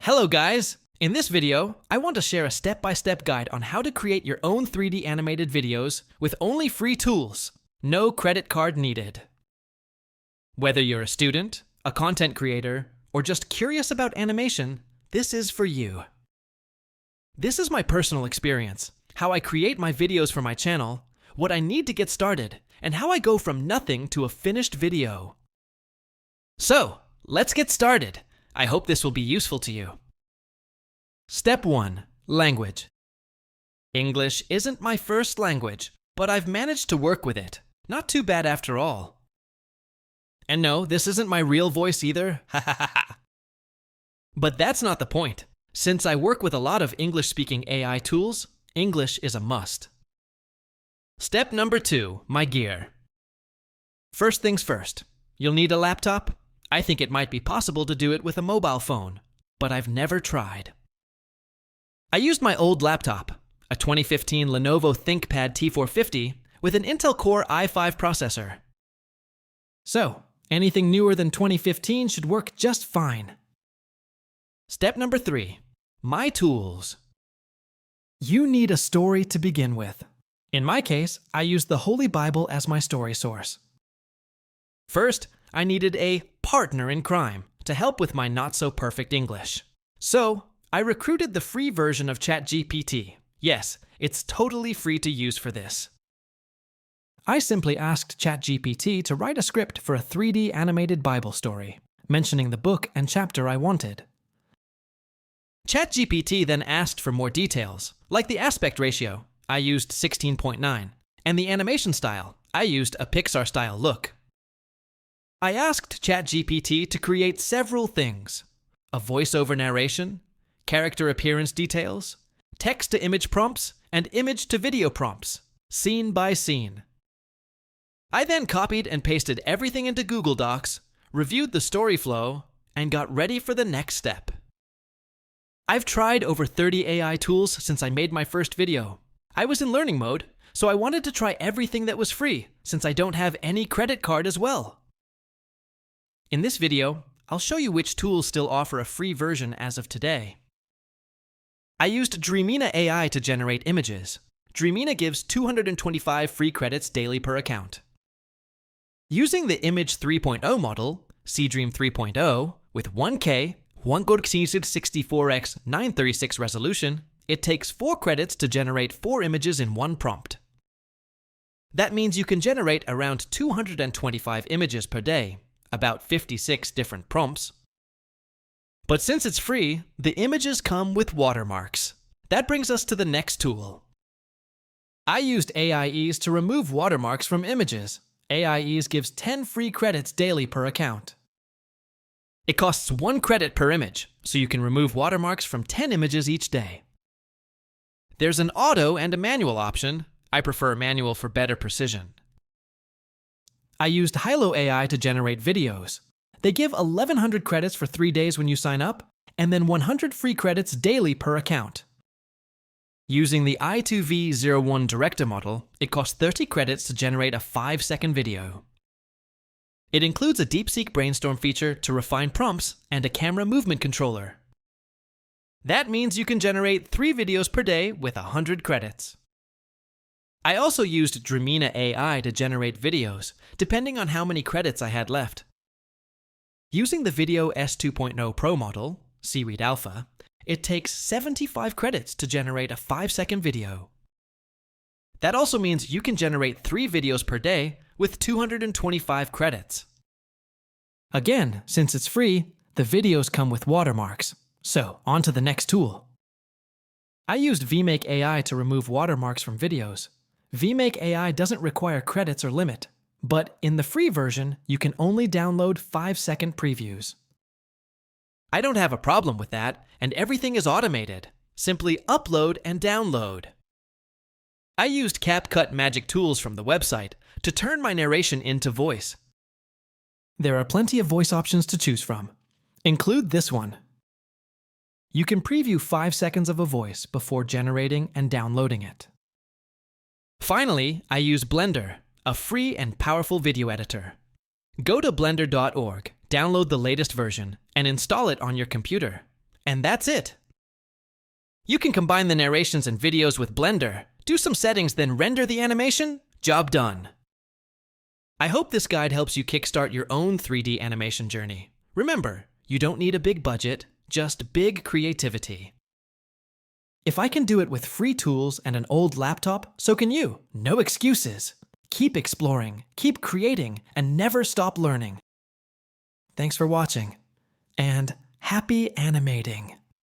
Hello guys! In this video, I want to share a step-by-step guide on how to create your own 3D animated videos with only free tools. No credit card needed. Whether you're a student, a content creator, or just curious about animation, this is for you. This is my personal experience, how I create my videos for my channel, what I need to get started, and how I go from nothing to a finished video. So, let's get started. I hope this will be useful to you. Step 1. Language. English isn't my first language, but I've managed to work with it. Not too bad after all. And no, this isn't my real voice either, But that's not the point. Since I work with a lot of English-speaking AI tools, English is a must. Step number 2. My gear. First things first, you'll need a laptop. I think it might be possible to do it with a mobile phone, but I've never tried. I used my old laptop, a 2015 Lenovo ThinkPad T450 with an Intel Core i5 processor. So, anything newer than 2015 should work just fine. Step number 3. My tools. You need a story to begin with. In my case, I used the Holy Bible as my story source. First, I needed a partner in crime to help with my not-so-perfect English. So, I recruited the free version of ChatGPT. Yes, it's totally free to use for this. I simply asked ChatGPT to write a script for a 3D animated Bible story, mentioning the book and chapter I wanted. ChatGPT then asked for more details, like the aspect ratio. I used 16.9, and the animation style. I used a Pixar-style look. I asked ChatGPT to create several things: a voiceover narration, character appearance details, text-to-image prompts, and image-to-video prompts, scene by scene. I then copied and pasted everything into Google Docs, reviewed the story flow, and got ready for the next step. I've tried over 30 AI tools since I made my first video. I was in learning mode, so I wanted to try everything that was free, since I don't have any credit card as well. In this video, I'll show you which tools still offer a free version as of today. I used Dreamina AI to generate images. Dreamina gives 225 free credits daily per account. Using the Image 3.0 model, Seadream 3.0, with 1K, 1964x 936 resolution, it takes 4 credits to generate 4 images in one prompt. That means you can generate around 225 images per day, about 56 different prompts. But since it's free, the images come with watermarks. That brings us to the next tool. I used AIEs to remove watermarks from images. AIEs gives 10 free credits daily per account. It costs 1 credit per image, so you can remove watermarks from 10 images each day. There's an auto and a manual option. I prefer manual for better precision. I used Hilo AI to generate videos. They give 1,100 credits for 3 days when you sign up, and then 100 free credits daily per account. Using the i2v01 director model, it costs 30 credits to generate a 5-second video. It includes a DeepSeek brainstorm feature to refine prompts and a camera movement controller. That means you can generate 3 videos per day with 100 credits. I also used Dreamina AI to generate videos, depending on how many credits I had left. Using the Video S2.0 Pro model, Seaweed Alpha, it takes 75 credits to generate a 5-second video. That also means you can generate 3 videos per day with 225 credits. Again, since it's free, the videos come with watermarks. So, on to the next tool. I used VMake AI to remove watermarks from videos. VMake AI doesn't require credits or limit, but in the free version, you can only download 5-second previews. I don't have a problem with that, and everything is automated. Simply upload and download. I used CapCut Magic Tools from the website to turn my narration into voice. There are plenty of voice options to choose from. Include this one. You can preview 5 seconds of a voice before generating and downloading it. Finally, I use Blender, a free and powerful video editor. Go to blender.org, download the latest version, and install it on your computer. And that's it. You can combine the narrations and videos with Blender, do some settings, then render the animation. Job done. I hope this guide helps you kickstart your own 3D animation journey. Remember, you don't need a big budget, just big creativity. If I can do it with free tools and an old laptop, so can you. No excuses. Keep exploring, keep creating, and never stop learning. Thanks for watching, and happy animating!